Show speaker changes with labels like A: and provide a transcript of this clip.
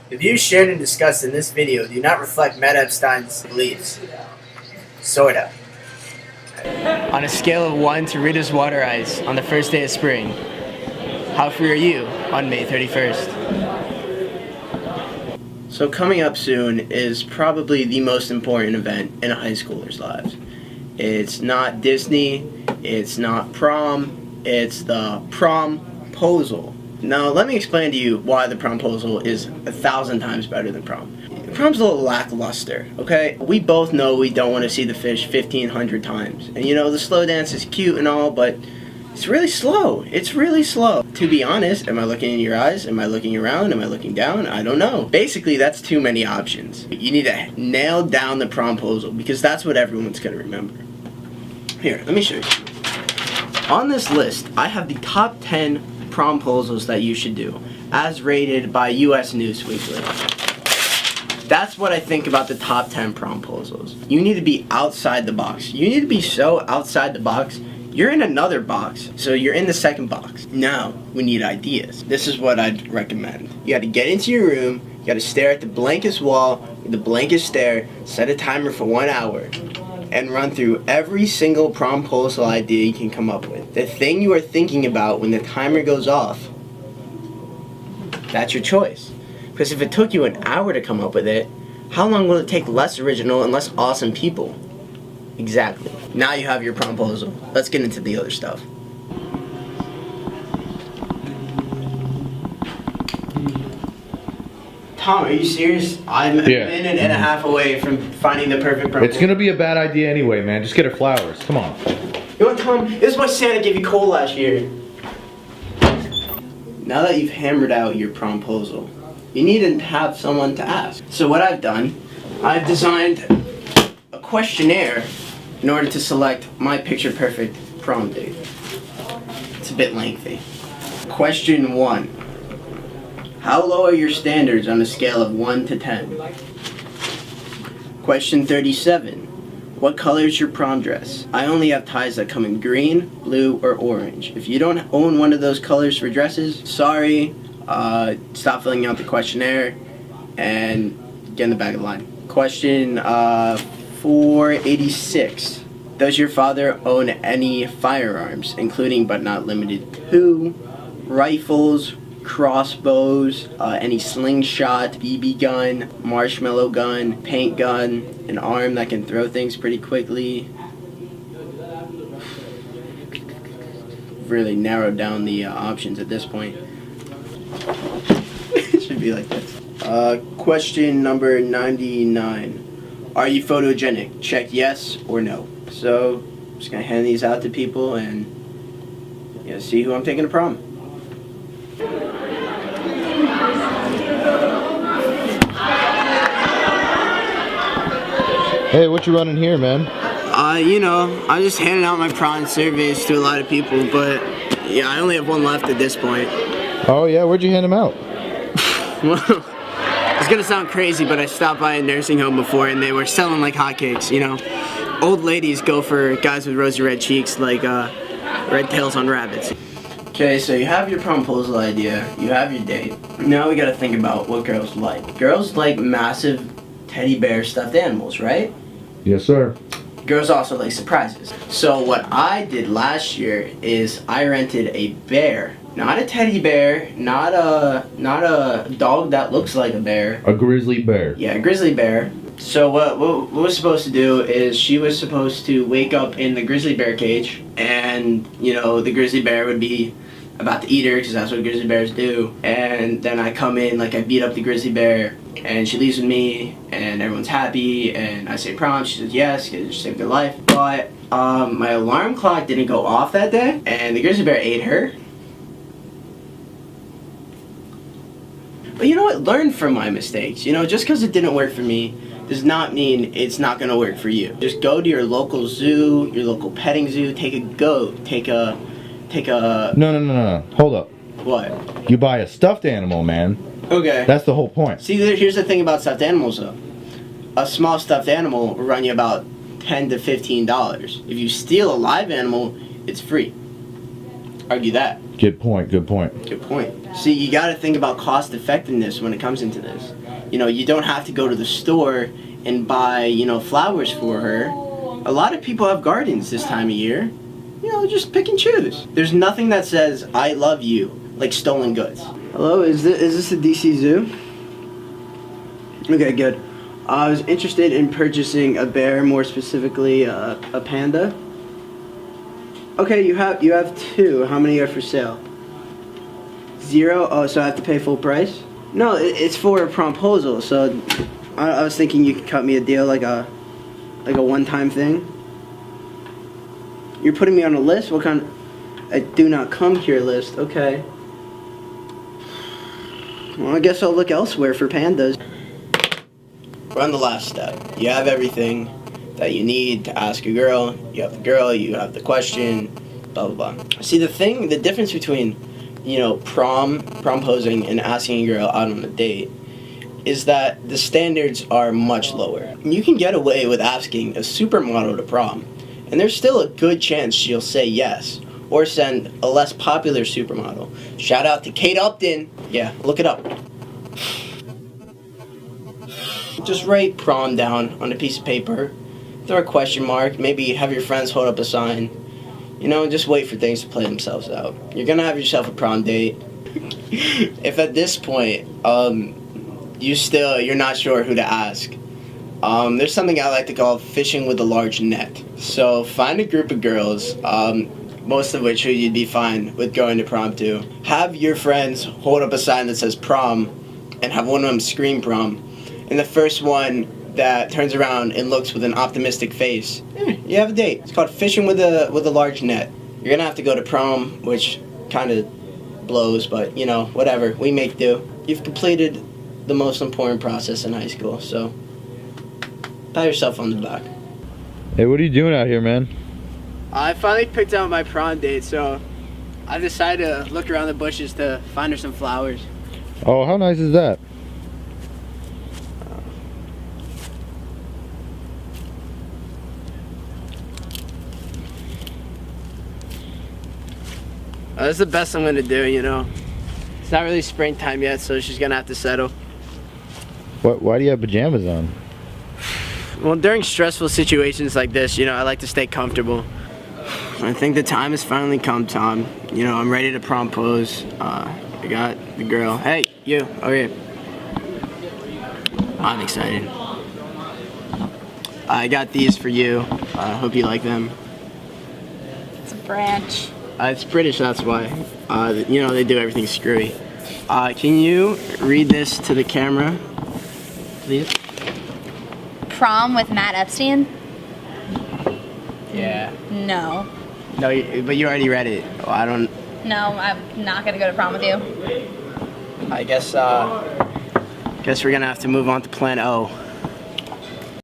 A: The views shared and discussed in this video do not reflect Matt Epstein's beliefs. Sorta. On a scale of 1 to Rita's water ice on the first day of spring, how free are you on May 31st? So coming up soon is probably the most important event in a high schooler's lives. It's not Disney, it's not prom, it's the promposal. Now let me explain to you why the promposal is 1,000 times better than prom. Prom's a little lackluster, okay? We both know we don't want to see the fish 1,500 times. And you know, the slow dance is cute and all, but it's really slow. It's really slow. To be honest, am I looking in your eyes? Am I looking around? Am I looking down? I don't know. Basically, that's too many options. You need to nail down the promposal because that's what everyone's going to remember. Here, let me show you. On this list, I have the top 10 promposals that you should do, as rated by US News Weekly. That's what I think about the top 10 promposals. You need to be outside the box. You need to be so outside the box, you're in another box, so you're in the second box. Now, we need ideas. This is what I'd recommend. You gotta get into your room, you gotta stare at the blankest wall, the blankest stare, set a timer for 1 hour, and run through every single promposal idea you can come up with. The thing you are thinking about when the timer goes off, that's your choice. Because if it took you an hour to come up with it, how long will it take less original and less awesome people? Exactly. Now you have your promposal. Let's get into the other stuff. Tom, are you serious? I'm a minute and a half away from finding the perfect promposal.
B: It's gonna be a bad idea anyway, man. Just get her flowers. Come on.
A: You know what, Tom? This is why Santa gave you coal last year. Now that you've hammered out your promposal, you need to have someone to ask. So what I've done, I've designed a questionnaire in order to select my picture-perfect prom date. It's a bit lengthy. Question 1. How low are your standards on a scale of 1 to 10? Question 37. What color is your prom dress? I only have ties that come in green, blue, or orange. If you don't own one of those colors for dresses, sorry. Stop filling out the questionnaire and get in the back of the line. Question 486. Does your father own any firearms, including but not limited to rifles, crossbows, any slingshot, BB gun, marshmallow gun, paint gun, an arm that can throw things pretty quickly? Really narrowed down the options at this point. It should be like this. Question number 99. Are you photogenic? Check yes or no. So, I'm just gonna hand these out to people and see who I'm taking to prom.
B: Hey, what you running here, man?
A: I'm just handing out my prom surveys to a lot of people, but yeah, I only have one left at this point.
B: Oh yeah, where'd you hand them out?
A: Well, it's gonna sound crazy, but I stopped by a nursing home before and they were selling like hotcakes, Old ladies go for guys with rosy red cheeks like red tails on rabbits. Okay, so you have your promposal idea, you have your date. Now we gotta think about what girls like. Girls like massive teddy bear stuffed animals, right?
B: Yes, sir.
A: Girls also like surprises. So what I did last year is I rented a bear. Not a teddy bear, not a dog that looks like a bear.
B: A grizzly bear.
A: Yeah, a grizzly bear. So what we're supposed to do is she was supposed to wake up in the grizzly bear cage and, the grizzly bear would be about to eat her because that's what grizzly bears do. And then I come in, I beat up the grizzly bear and she leaves with me and everyone's happy and I say prom, she says yes because she saved her life. But my alarm clock didn't go off that day and the grizzly bear ate her. But you know what? Learn from my mistakes. Just because it didn't work for me does not mean it's not going to work for you. Just go to your local zoo, your local petting zoo, take a goat, take a...
B: No. Hold up.
A: What?
B: You buy a stuffed animal, man.
A: Okay.
B: That's the whole point.
A: See, here's the thing about stuffed animals, though. A small stuffed animal will run you about $10 to $15. If you steal a live animal, it's free. argue that.
B: Good point, good point.
A: Good point. See, you got to think about cost effectiveness when it comes into this. You know, you don't have to go to the store and buy, you know, flowers for her. A lot of people have gardens this time of year. You know, just pick and choose. There's nothing that says, I love you, like stolen goods. Hello, is this the DC Zoo? Okay, good. I was interested in purchasing a bear, more specifically a panda. Okay, you have 2. How many are for sale? 0? Oh, so I have to pay full price? No, it's for a promposal. So I was thinking you could cut me a deal, like a one-time thing. You're putting me on a list? What kind? A do not come here list. Okay. Well, I guess I'll look elsewhere for pandas. We're on the last step. You have everything that you need to ask a girl. You have the girl, you have the question, blah, blah, blah. See, the difference between, you know, promposing and asking a girl out on a date is that the standards are much lower. You can get away with asking a supermodel to prom, and there's still a good chance she'll say yes, or send a less popular supermodel. Shout out to Kate Upton. Yeah, look it up. Just write prom down on a piece of paper, throw a question mark, maybe have your friends hold up a sign. You know, just wait for things to play themselves out. You're gonna have yourself a prom date. If at this point, you're not sure who to ask, there's something I like to call fishing with a large net. So find a group of girls, most of which who you'd be fine with going to prom to. Have your friends hold up a sign that says prom, and have one of them scream prom. And the first one that turns around and looks with an optimistic face, you have a date. It's called fishing with a large net. You're gonna have to go to prom, which kind of blows, but you know, whatever. We make do. You've completed the most important process in high school, so pat yourself on the back.
B: Hey, what are you doing out here, man?
A: I finally picked out my prom date, so I decided to look around the bushes to find her some flowers.
B: Oh, how nice is that?
A: That's the best I'm gonna do, you know. It's not really springtime yet, so she's gonna have to settle.
B: Why do you have pajamas on?
A: Well, during stressful situations like this, you know, I like to stay comfortable. I think the time has finally come, Tom. You know, I'm ready to propose. I got the girl. Hey, you, over here. I'm excited. I got these for you. Hope you like them.
C: It's a branch.
A: It's British, that's why. You know, they do everything screwy. Can you read this to the camera, please?
C: Prom with Matt Epstein?
A: Yeah.
C: No.
A: No, but you already read it. Oh, I don't...
C: No, I'm not gonna go to prom with you.
A: I guess we're gonna have to move on to plan O.